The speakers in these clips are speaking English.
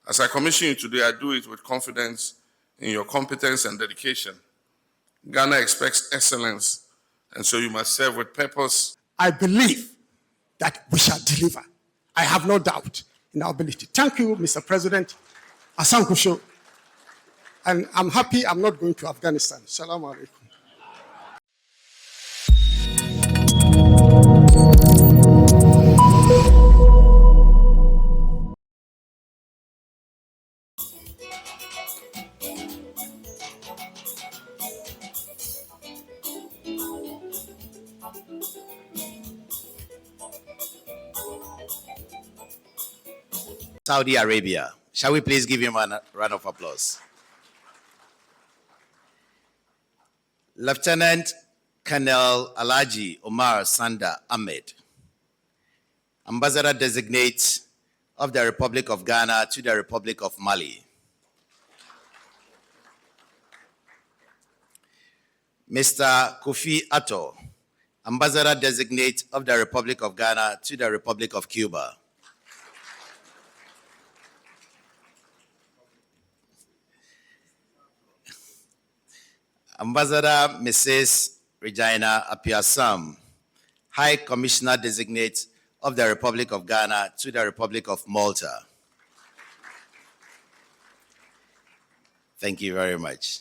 As I commission you today, I do it with confidence in your competence and dedication. Ghana expects excellence, and so you must serve with purpose. I believe that we shall deliver. I have no doubt in our ability. Thank you, Mr. President. Asankusho. And I'm happy I'm not going to Afghanistan. Assalamu alaikum. Saudi Arabia. Shall we please give him a round of applause? Lieutenant Colonel Alhaji Omar Sanda Ahmed, Ambassador Designate of the Republic of Ghana to the Republic of Mali. Mr. Kofi Atto, Ambassador Designate of the Republic of Ghana to the Republic of Cuba. Ambassador Mrs. Regina Apiasam, High Commissioner Designate of the Republic of Ghana to the Republic of Malta. Thank you very much.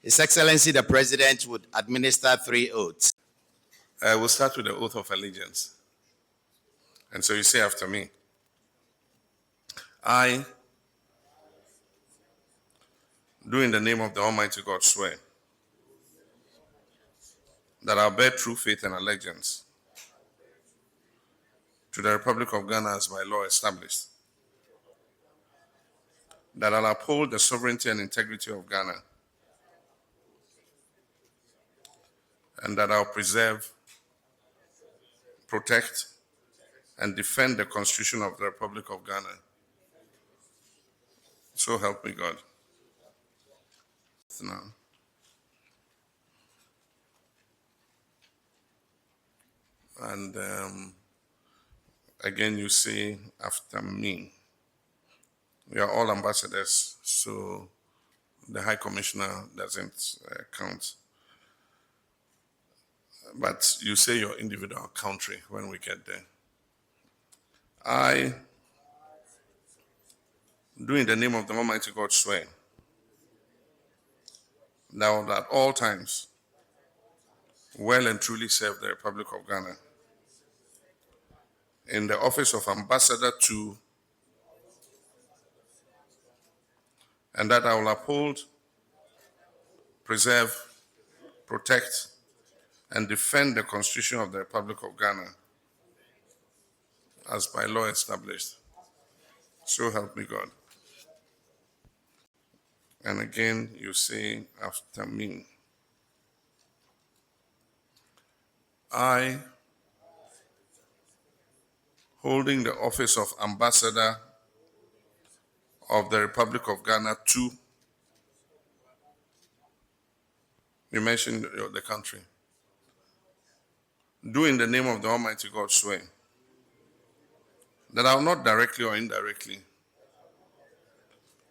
His Excellency the President would administer 3 oaths. I will start with the oath of allegiance. And so you say after me. I, do in the name of the Almighty God, swear that I will bear true faith and allegiance to the Republic of Ghana as by law established, that I will uphold the sovereignty and integrity of Ghana, and that I will preserve, protect, and defend the Constitution of the Republic of Ghana. So help me God. Now. And again, you say after me. We are all ambassadors, so the High Commissioner doesn't count. But you say your individual country when we get there. I, do in the name of the Almighty God, swear that I will at all times well and truly serve the Republic of Ghana in the office of Ambassador to, and that I will uphold, preserve, protect, and defend the Constitution of the Republic of Ghana as by law established. So help me God. And again, you say after me. I, holding the office of Ambassador of the Republic of Ghana to, you mentioned the country, do in the name of the Almighty God swear that I will not directly or indirectly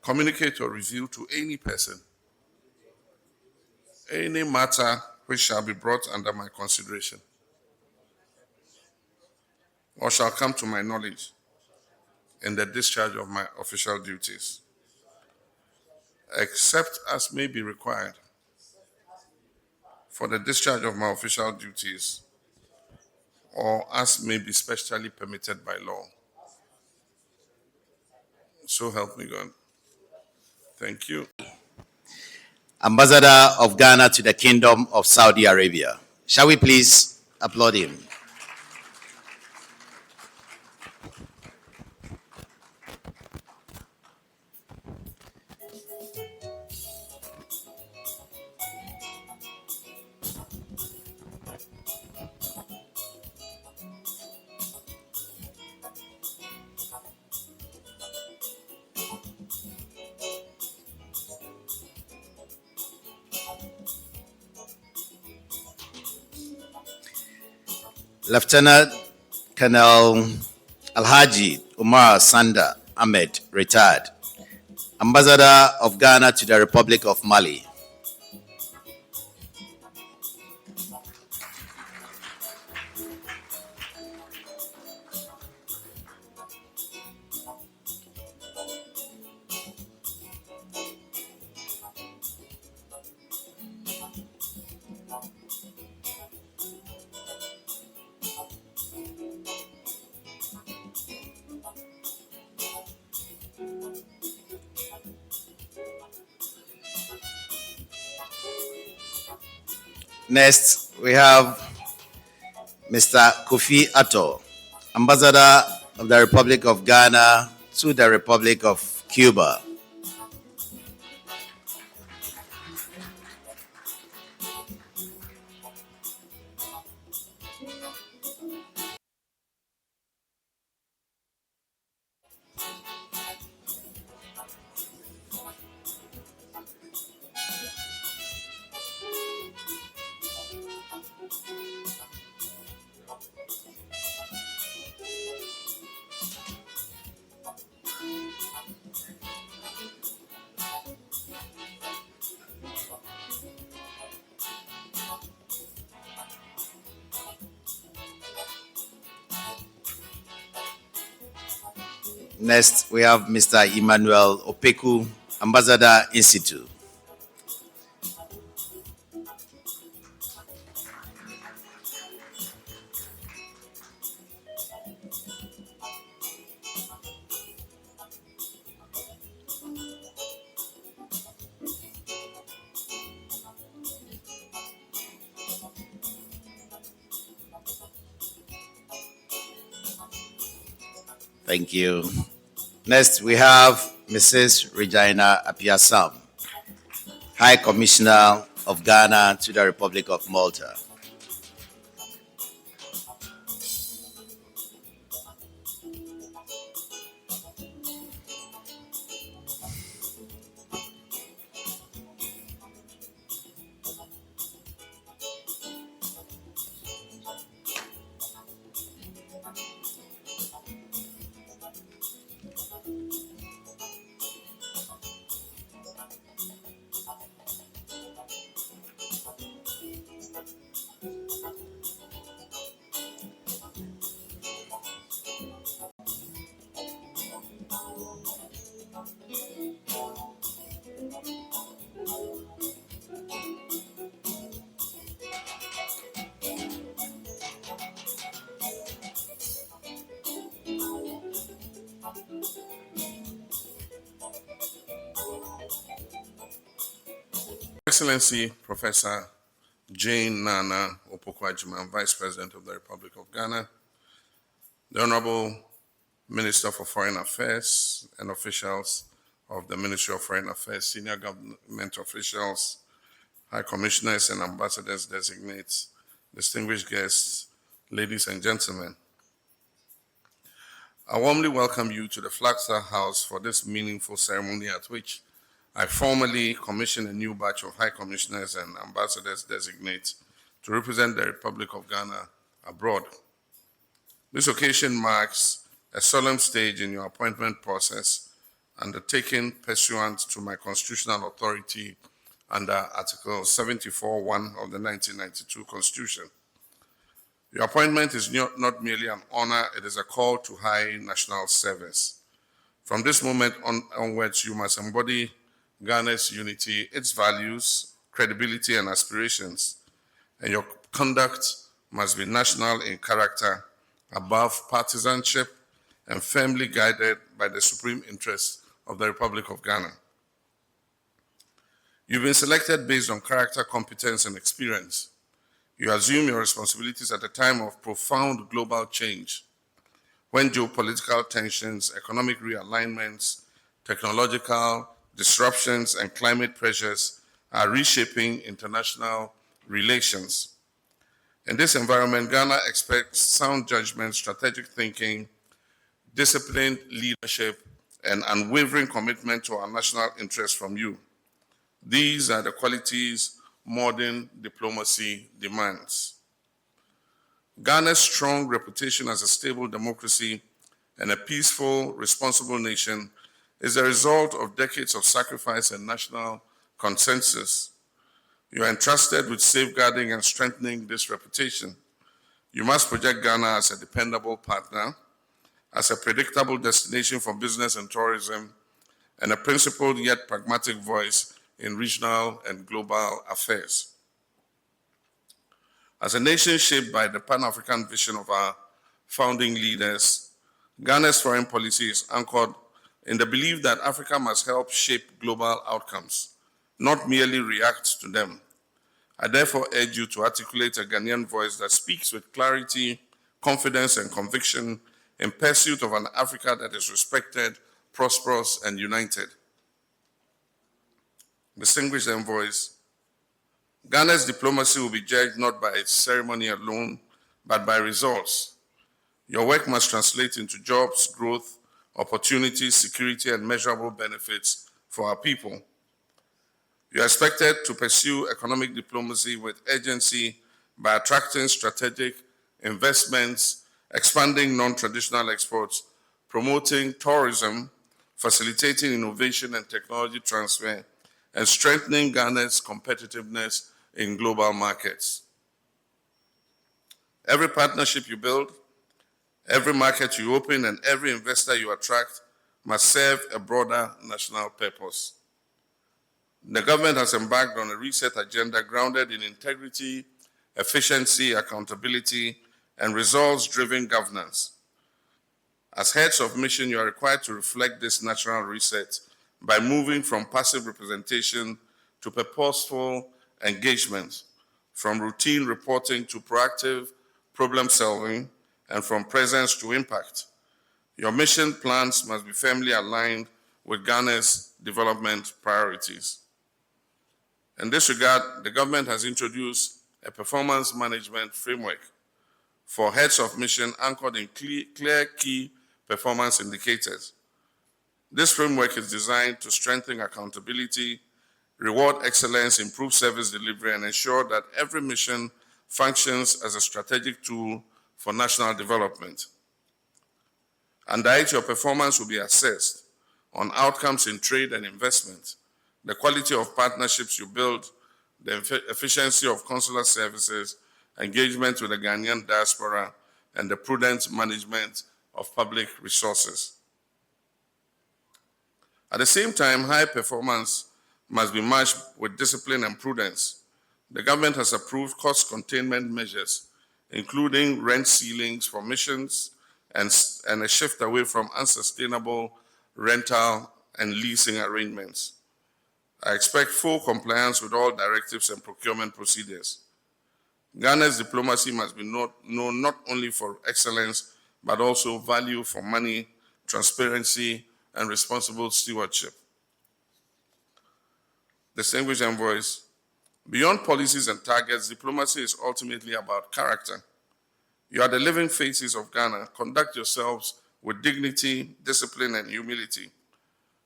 communicate or reveal to any person any matter which shall be brought under my consideration or shall come to my knowledge in the discharge of my official duties, except as may be required for the discharge of my official duties or as may be specially permitted by law. So help me God. Thank you. Ambassador of Ghana to the Kingdom of Saudi Arabia. Shall we please applaud him? Lieutenant Colonel Alhaji Omar Sanda Ahmed, retired. Ambassador of Ghana to the Republic of Mali. Next, we have Mr. Kofi Atto, Ambassador of the Republic of Ghana to the Republic of Cuba. Next, we have Mr. Emmanuel Opeku, Ambassador Institute. Thank you. Next, we have Mrs. Regina Apiasam, High Commissioner of Ghana to the Republic of Malta. Excellency Professor Jane Nana Opoku-Agyeman, Vice President of the Republic of Ghana, the Honorable Minister for Foreign Affairs and officials of the Ministry of Foreign Affairs, senior government officials, High Commissioners and Ambassadors designates, distinguished guests, ladies and gentlemen. I warmly welcome you to the Flagstaff House for this meaningful ceremony at which I formally commission a new batch of High Commissioners and Ambassadors designates to represent the Republic of Ghana abroad. This occasion marks a solemn stage in your appointment process undertaken pursuant to my constitutional authority under Article 74(1) of the 1992 Constitution. Your appointment is not merely an honor, it is a call to high national service. From this moment onwards, you must embody Ghana's unity, its values, credibility, and aspirations, and your conduct must be national in character, above partisanship, and firmly guided by the supreme interests of the Republic of Ghana. You've been selected based on character, competence, and experience. You assume your responsibilities at a time of profound global change, when geopolitical tensions, economic realignments, technological disruptions, and climate pressures are reshaping international relations. In this environment, Ghana expects sound judgment, strategic thinking, disciplined leadership, and unwavering commitment to our national interests from you. These are the qualities modern diplomacy demands. Ghana's strong reputation as a stable democracy and a peaceful, responsible nation is the result of decades of sacrifice and national consensus. You are entrusted with safeguarding and strengthening this reputation. You must project Ghana as a dependable partner, as a predictable destination for business and tourism, and a principled yet pragmatic voice in regional and global affairs. As a nation shaped by the Pan-African vision of our founding leaders, Ghana's foreign policy is anchored in the belief that Africa must help shape global outcomes, not merely react to them. I therefore urge you to articulate a Ghanaian voice that speaks with clarity, confidence, and conviction in pursuit of an Africa that is respected, prosperous, and united. Distinguished envoys, Ghana's diplomacy will be judged not by its ceremony alone, but by results. Your work must translate into jobs, growth, opportunities, security, and measurable benefits for our people. You are expected to pursue economic diplomacy with urgency by attracting strategic investments, expanding non-traditional exports, promoting tourism, facilitating innovation and technology transfer, and strengthening Ghana's competitiveness in global markets. Every partnership you build, every market you open, and every investor you attract must serve a broader national purpose. The government has embarked on a reset agenda grounded in integrity, efficiency, accountability, and results-driven governance. As heads of mission, you are required to reflect this natural reset by moving from passive representation to purposeful engagement, from routine reporting to proactive problem solving, and from presence to impact. Your mission plans must be firmly aligned with Ghana's development priorities. In this regard, the government has introduced a performance management framework for heads of mission anchored in clear key performance indicators. This framework is designed to strengthen accountability, reward excellence, improve service delivery, and ensure that every mission functions as a strategic tool for national development. Under it, your performance will be assessed on outcomes in trade and investment, the quality of partnerships you build, the efficiency of consular services, engagement with the Ghanaian diaspora, and the prudent management of public resources. At the same time, high performance must be matched with discipline and prudence. The government has approved cost containment measures, including rent ceilings for missions and a shift away from unsustainable rental and leasing arrangements. I expect full compliance with all directives and procurement procedures. Ghana's diplomacy must be known not only for excellence, but also value for money, transparency, and responsible stewardship. Distinguished envoys, beyond policies and targets, diplomacy is ultimately about character. You are the living faces of Ghana. Conduct yourselves with dignity, discipline, and humility.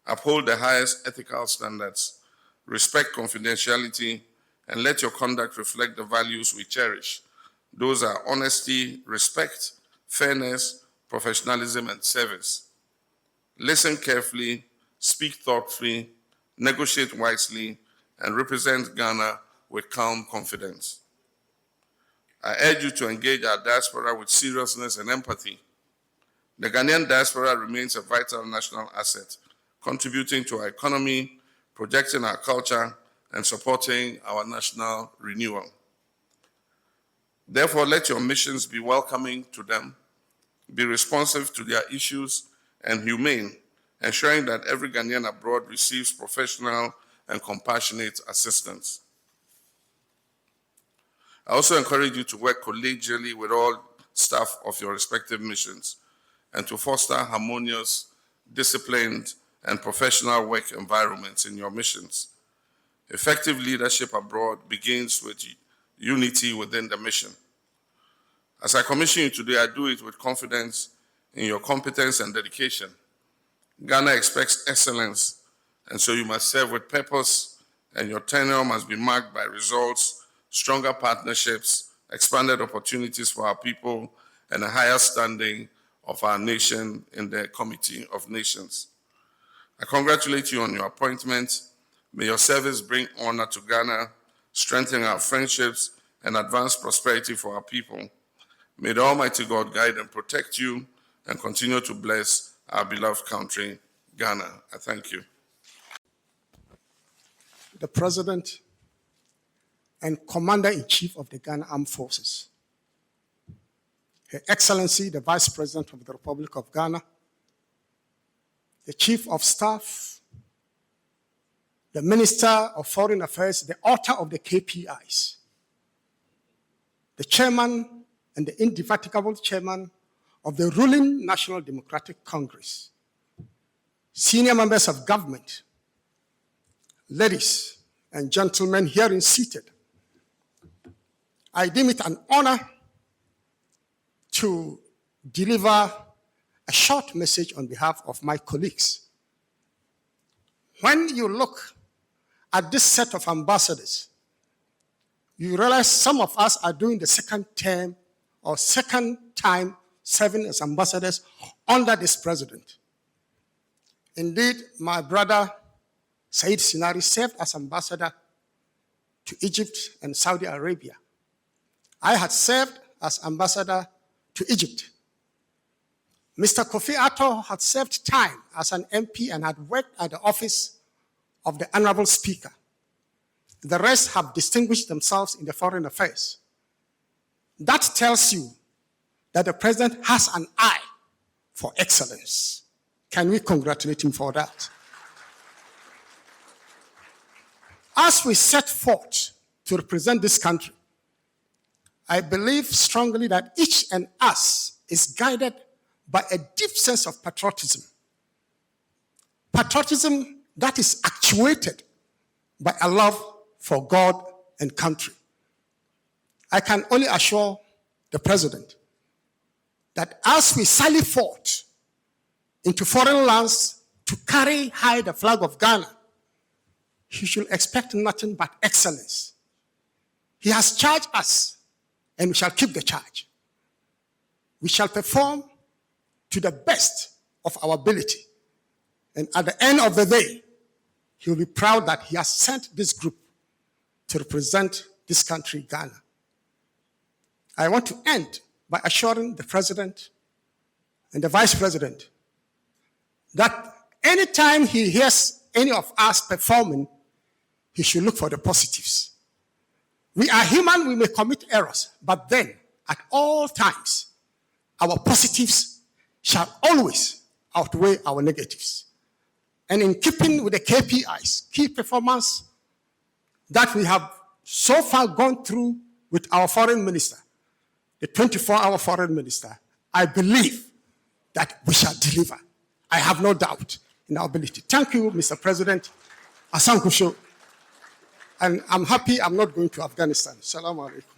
Uphold the highest ethical standards. Respect confidentiality, and let your conduct reflect the values we cherish. Those are honesty, respect, fairness, professionalism, and service. Listen carefully, speak thoughtfully, negotiate wisely, and represent Ghana with calm confidence. I urge you to engage our diaspora with seriousness and empathy. The Ghanaian diaspora remains a vital national asset, contributing to our economy, projecting our culture, and supporting our national renewal. Therefore, let your missions be welcoming to them, be responsive to their issues, and humane, ensuring that every Ghanaian abroad receives professional and compassionate assistance. I also encourage you to work collegially with all staff of your respective missions and to foster harmonious, disciplined, and professional work environments in your missions. Effective leadership abroad begins with unity within the mission. As I commission you today, I do it with confidence in your competence and dedication. Ghana expects excellence, and so you must serve with purpose, and your tenure must be marked by results, stronger partnerships, expanded opportunities for our people, and a higher standing of our nation in the Committee of Nations. I congratulate you on your appointment. May your service bring honor to Ghana, strengthen our friendships, and advance prosperity for our people. May the Almighty God guide and protect you and continue to bless our beloved country, Ghana. I thank you. The President and Commander-in-Chief of the Ghana Armed Forces, Her Excellency, the Vice President of the Republic of Ghana, the Chief of Staff, the Minister of Foreign Affairs, the author of the KPIs, the Chairman and the indefatigable Chairman of the ruling National Democratic Congress, senior members of government, ladies and gentlemen herein seated, I deem it an honor to deliver a short message on behalf of my colleagues. When you look at this set of ambassadors, you realize some of us are doing the second term or second time serving as ambassadors under this president. Indeed, my brother Said Sinari served as ambassador to Egypt and Saudi Arabia. I had served as ambassador to Egypt. Mr. Kofi Atto had served time as an MP and had worked at the office of the Honorable Speaker. The rest have distinguished themselves in the foreign affairs. That tells you that the president has an eye for excellence. Can we congratulate him for that? As we set forth to represent this country, I believe strongly that each and us is guided by a deep sense of patriotism. Patriotism that is actuated by a love for God and country. I can only assure the president that as we sally forth into foreign lands to carry high the flag of Ghana, he should expect nothing but excellence. He has charged us, and we shall keep the charge. We shall perform to the best of our ability. And at the end of the day, he will be proud that he has sent this group to represent this country, Ghana. I want to end by assuring the president and the vice president that anytime he hears any of us performing, he should look for the positives. We are human, we may commit errors, but then at all times, our positives shall always outweigh our negatives. And in keeping with the KPIs, key performance, that we have so far gone through with our foreign minister, the 24-hour foreign minister, I believe that we shall deliver. I have no doubt in our ability. Thank you, Mr. President. Asankusho. And I'm happy I'm not going to Afghanistan. Assalamu alaikum.